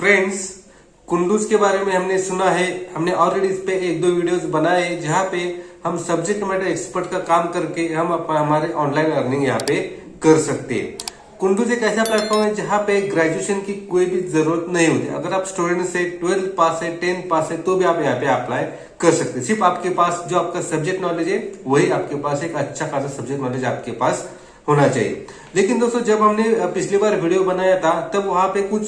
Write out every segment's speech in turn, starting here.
Friends, कुंडूज के बारे में हमने सुना है। हमने ऑलरेडी इस पे एक दो वीडियोस बनाए हैं जहां पे हम सब्जेक्ट मैटर एक्सपर्ट का काम करके हम हमारे ऑनलाइन अर्निंग यहाँ पे कर सकते हैं। कुंडूज एक ऐसा प्लेटफॉर्म है जहां पे ग्रेजुएशन की कोई भी जरूरत नहीं होती। अगर आप स्टूडेंट से 12th पास है, 10th पास है, तो भी आप यहाँ पे अप्लाई कर सकते हैं। सिर्फ आपके पास जो आपका सब्जेक्ट नॉलेज है वही आपके पास एक अच्छा खासा सब्जेक्ट नॉलेज आपके पास होना चाहिए। लेकिन दोस्तों, जब हमने पिछली बार वीडियो बनाया था तब वहां पे कुछ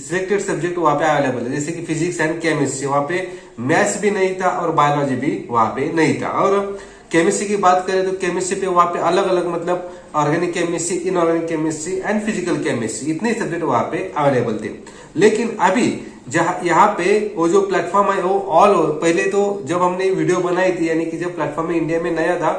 सिलेक्टेड सब्जेक्ट वहां पे अवेलेबल है, जैसे कि फिजिक्स एंड केमिस्ट्री। वहां पे मैथ्स भी नहीं था और बायोलॉजी भी वहां पे नहीं था। और केमिस्ट्री की बात करें तो केमिस्ट्री पे वहां पे अलग अलग organic chemistry, inorganic chemistry and physical chemistry, इतने सब्जेक्ट वहां पे अवेलेबल थे। लेकिन अभी यहाँ पे वो जो प्लेटफॉर्म है वो ऑल ओवर, पहले तो जब हमने वीडियो बनाई थी यानी कि जब प्लेटफॉर्म इंडिया में नया था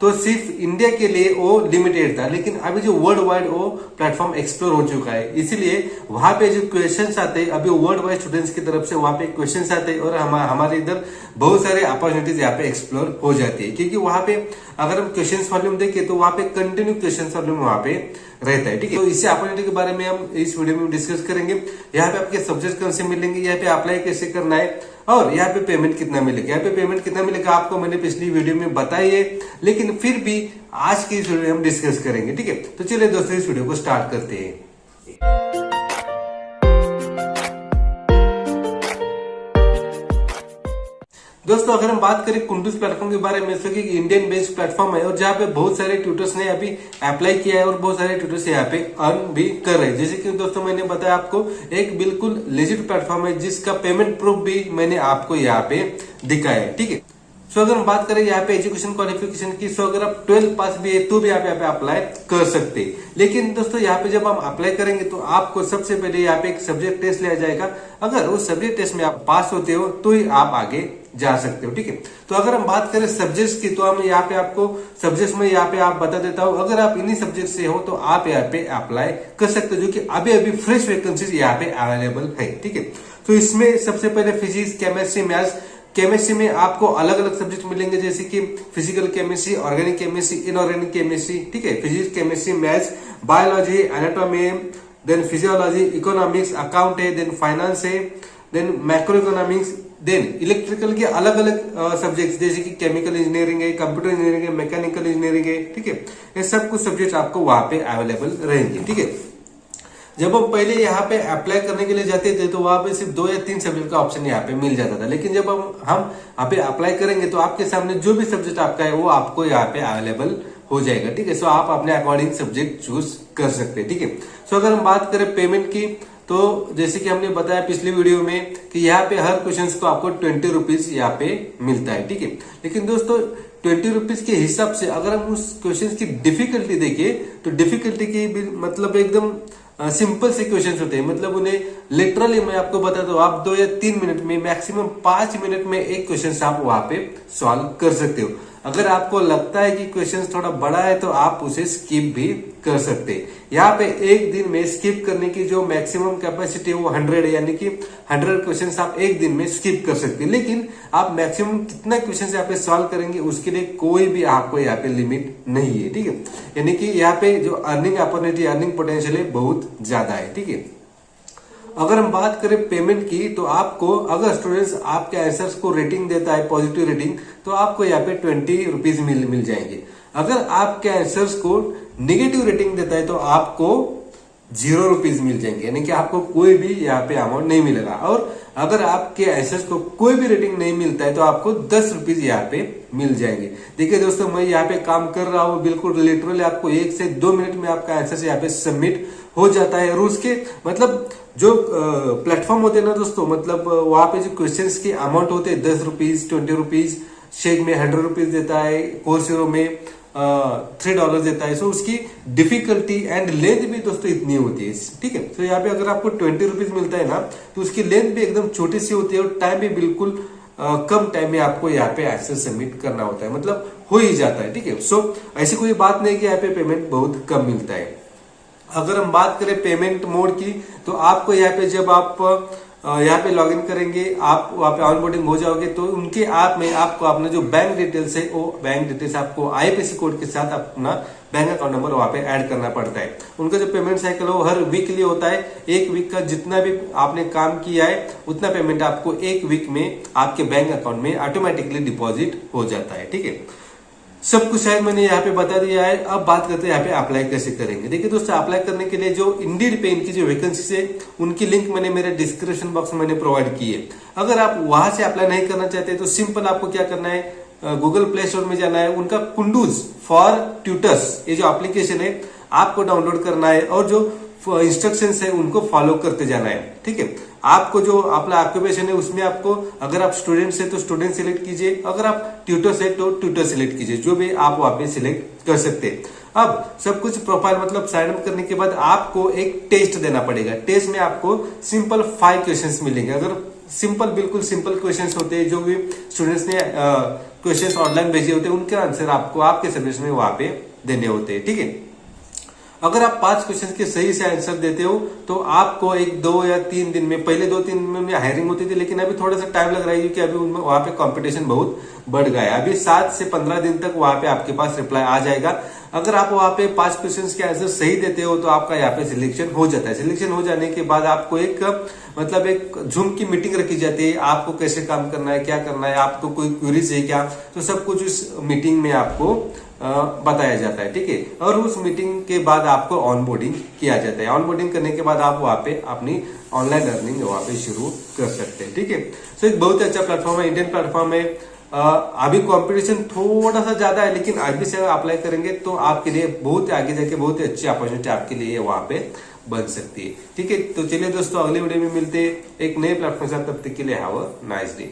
तो सिर्फ इंडिया के लिए वो लिमिटेड था। लेकिन अभी जो वर्ल्ड वाइड वो प्लेटफॉर्म एक्सप्लोर हो चुका है, इसीलिए वहां पे जो क्वेश्चंस आते हैं अभी वर्ल्ड वाइड स्टूडेंट्स की तरफ से वहां पे क्वेश्चंस आते हैं और हमारे इधर बहुत सारे अपॉर्चुनिटीज यहाँ पे एक्सप्लोर हो जाती है। क्योंकि वहां पे अगर हम क्वेश्चन वॉल्यूम देखें तो वहां पे कंटिन्यू क्वेश्चन वॉल्यूम वहां पे रहता है। ठीक है, तो इसी अपॉर्चुनिटी के बारे में हम इस वीडियो में डिस्कस करेंगे। यहाँ पे आपके सब्जेक्ट कौन से मिलेंगे, यहाँ पे अप्लाई कैसे करना है और यहाँ पे पेमेंट कितना मिलेगा। यहाँ पे पेमेंट कितना मिलेगा आपको मैंने पिछली वीडियो में बताई है, लेकिन फिर भी आज की इस वीडियो में हम डिस्कस करेंगे। ठीक है, तो चलिए दोस्तों इस वीडियो को स्टार्ट करते हैं। दोस्तों, अगर हम बात करें कुंडूज प्लेटफॉर्म के बारे में, तो कि इंडियन बेस्ड प्लेटफॉर्म है और जहाँ पे बहुत सारे ट्यूटर्स ने अभी अप्लाई किया है और बहुत सारे ट्यूटर्स यहाँ पे अर्न भी कर रहे हैं। जैसे कि दोस्तों मैंने बताया आपको, एक बिल्कुल लेजिट प्लेटफॉर्म है जिसका पेमेंट प्रूफ भी मैंने आपको यहाँ पे दिखाया है। ठीक है, सो अगर हम बात करें यहाँ पे एजुकेशन क्वालिफिकेशन की, सो अगर आप 12th पास भी है तो भी आप यहाँ पे अप्लाई कर सकते हैं। लेकिन दोस्तों यहाँ पे जब हम अप्लाई करेंगे तो आपको सबसे पहले यहाँ पे एक सब्जेक्ट टेस्ट लिया जाएगा। अगर उस सब्जेक्ट टेस्ट में आप पास होते हो तो ही आप आगे जा सकते हो। ठीक है, तो अगर हम बात करें सब्जेक्ट्स की, तो हम यहाँ पे आपको सब्जेक्ट्स में यहाँ पे आप बता देता हूँ। अगर आप इन्हीं सब्जेक्ट से हो तो आप यहाँ पे अप्लाई कर सकते हो, जो कि अभी अभी फ्रेश वैकेंसीज यहाँ पे अवेलेबल है। ठीक है, तो इसमें सबसे पहले फिजिक्स, केमिस्ट्री, मैथ्स। केमिस्ट्री में आपको अलग अलग सब्जेक्ट मिलेंगे, जैसे कि physical chemistry, organic chemistry, inorganic chemistry. ठीक है, physics, chemistry, maths, biology, anatomy, then physiology, economics, account है, देन फाइनेंस है, then macro economics, then electrical के अलग अलग सब्जेक्ट्स जैसे कि केमिकल इंजीनियरिंग है, कंप्यूटर इंजीनियरिंग है, मैकेनिकल इंजीनियरिंग है। ठीक है, ये सब कुछ सब्जेक्ट आपको वहां पे अवेलेबल रहेंगे। ठीक है, जब हम पहले यहाँ पे अप्लाई करने के लिए जाते थे तो वहां पे सिर्फ 2 या 3 सब्जेक्ट का ऑप्शन यहाँ पे मिल जाता था। लेकिन जब हम यहाँ पे अप्लाई करेंगे तो आपके सामने जो भी सब्जेक्ट आपका है वो आपको यहाँ पे अवेलेबल हो जाएगा। ठीक है, सो आप अपने अकॉर्डिंग सब्जेक्ट चूज कर सकते हैं। ठीक है, सो अगर हम बात करें पेमेंट की, तो जैसे कि हमने बताया पिछली वीडियो में कि यहाँ पे हर क्वेश्चन को आपको 20 रुपीज यहाँ पे मिलता है। ठीक है, लेकिन दोस्तों 20 रुपीज के हिसाब से अगर हम उस क्वेश्चन की डिफिकल्टी देखें तो डिफिकल्टी की एकदम सिंपल से क्वेश्चंस होते हैं। उन्हें लिटरली मैं आपको बताता हूँ, आप 2 या 3 मिनट में, मैक्सिमम 5 मिनट में एक क्वेश्चन आप वहां पे सॉल्व कर सकते हो। अगर आपको लगता है कि क्वेश्चन थोड़ा बड़ा है तो आप उसे स्किप भी कर सकते हैं। यहाँ पे एक दिन में स्किप करने की जो मैक्सिमम कैपेसिटी है वो 100 है, यानी कि 100 क्वेश्चन आप एक दिन में स्किप कर सकते हैं। लेकिन आप मैक्सिमम कितना क्वेश्चन यहाँ पे सॉल्व करेंगे उसके लिए कोई भी आपको यहाँ पे लिमिट नहीं है। ठीक है, यानी कि यहाँ पे जो अर्निंग अपॉर्चुनिटी, अर्निंग पोटेंशियल है बहुत ज्यादा है। ठीक है, अगर हम बात करें पेमेंट की, तो आपको अगर स्टूडेंट्स आपके आंसर्स को रेटिंग देता है, पॉजिटिव रेटिंग, तो आपको यहाँ पे 20 रुपीज मिल जाएंगे। अगर आपके आंसर्स को नेगेटिव रेटिंग देता है तो आपको 0 रुपीज मिल जाएंगे, यानी कि आपको कोई भी यहाँ पे अमाउंट नहीं मिलेगा। और अगर आपके आंसर्स को कोई भी रेटिंग नहीं मिलता है तो आपको 10 रुपीज यहाँ पे मिल जाएंगे। देखिए दोस्तों, मैं यहाँ पे काम कर रहा हूँ, बिल्कुल लिटरली आपको 1 से 2 मिनट में आपका आंसर यहाँ पे सबमिट हो जाता है। और उसके जो प्लेटफॉर्म होते हैं ना दोस्तों, वहां पे जो क्वेश्चंस के अमाउंट होते हैं 10 रुपीज, 20 रुपीज, शेक में 100 रुपीज देता है, कोर्सेरो में $3 देता है। सो उसकी डिफिकल्टी एंड लेंथ भी दोस्तों इतनी होती है। ठीक है, तो यहाँ पे अगर आपको 20 रुपीज मिलता है ना तो उसकी लेंथ भी एकदम छोटी सी होती है और टाइम भी बिल्कुल कम टाइम में आपको यहाँ पे आंसर सबमिट करना होता है, हो ही जाता है। ठीक है, सो ऐसी कोई बात नहीं कि यहाँ पे पेमेंट बहुत कम मिलता है। अगर हम बात करें पेमेंट मोड की, तो आपको यहाँ पे जब आप यहाँ पे लॉगिन करेंगे, आप वहाँ पे ऑनबोर्डिंग हो जाओगे तो उनके ऐप में आपको अपना जो बैंक डिटेल्स है वो बैंक डिटेल्स आपको आईएफएससी कोड के साथ अपना बैंक अकाउंट नंबर वहाँ पे ऐड करना पड़ता है। उनका जो पेमेंट साइकिल है वो हर वीकली होता है। एक वीक का जितना भी आपने काम किया है उतना पेमेंट आपको एक वीक में आपके बैंक अकाउंट में ऑटोमेटिकली डिपॉजिट हो जाता है। ठीक है, सब कुछ शायद मैंने यहाँ पे बता दिया है। अब बात करते हैं यहाँ पे अप्लाई कैसे करेंगे। देखिए दोस्तों, अप्लाई करने के लिए जो इंडीड पे इनकी जो वैकेंसी है उनकी लिंक मैंने मेरे डिस्क्रिप्शन बॉक्स में मैंने प्रोवाइड की है। अगर आप वहां से अप्लाई नहीं करना चाहते तो सिंपल आपको क्या करना है, गूगल प्ले स्टोर में जाना है, उनका कुंडूज फॉर ट्यूटर्स ये जो एप्लीकेशन है आपको डाउनलोड करना है और जो इंस्ट्रक्शंस है उनको फॉलो करते जाना है। ठीक है, आपको जो अपना ऑक्यूपेशन है उसमें आपको, अगर आप स्टूडेंट्स है तो स्टूडेंट सिलेक्ट कीजिए, अगर आप ट्यूटर्स है तो ट्यूटर सिलेक्ट कीजिए, जो भी आप वहां पे सिलेक्ट कर सकते हैं। अब सब कुछ प्रोफाइल मतलब साइन अप करने के बाद आपको एक टेस्ट देना पड़ेगा। टेस्ट में आपको सिंपल 5 क्वेश्चंस मिलेंगे। अगर सिंपल, बिल्कुल सिंपल क्वेश्चंस होते हैं, जो भी स्टूडेंट्स ने क्वेश्चंस ऑनलाइन भेजे होते हैं उनके आंसर आपको आपके सब्जेक्ट में वहां पे देने होते हैं। ठीक है, अगर आप 5 क्वेश्चन के सही से आंसर देते हो तो आपको 1, 2 या 3 दिन में, पहले 2-3 दिन में हायरिंग होती थी, लेकिन अभी थोड़ा सा टाइम लग रहा है क्योंकि अभी उनमें वहां पे कंपटीशन बहुत बढ़ गया है। अभी 7 से 15 दिन तक वहां पे आपके पास रिप्लाई आ जाएगा। अगर आप वहां पे 5 क्वेश्चन के आंसर सही देते हो तो आपका यहाँ पे सिलेक्शन हो जाता है। सिलेक्शन हो जाने के बाद आपको एक मतलब एक जूम की मीटिंग रखी जाती है, आपको कैसे काम करना है, क्या करना है, आपको कोई क्वेरीज है क्या, तो सब कुछ उस मीटिंग में आपको बताया जाता है। ठीक है, और उस मीटिंग के बाद आपको ऑनबोर्डिंग किया जाता है। ऑनबोर्डिंग करने के बाद आप वहां पे अपनी ऑनलाइन लर्निंग वहां पे शुरू कर सकते हैं। ठीक है, तो एक बहुत अच्छा प्लेटफॉर्म है, इंडियन प्लेटफॉर्म है। अभी कंपटीशन थोड़ा सा ज्यादा है, लेकिन अभी से अप्लाई करेंगे तो आपके लिए बहुत आगे जाके बहुत ही अच्छी अपॉर्चुनिटी आपके लिए वहां पे बन सकती है। ठीक है, तो चलिए दोस्तों, अगले वीडियो में मिलते हैं एक नए प्लेटफॉर्म से। तब तक के लिए हैव अ नाइस डे।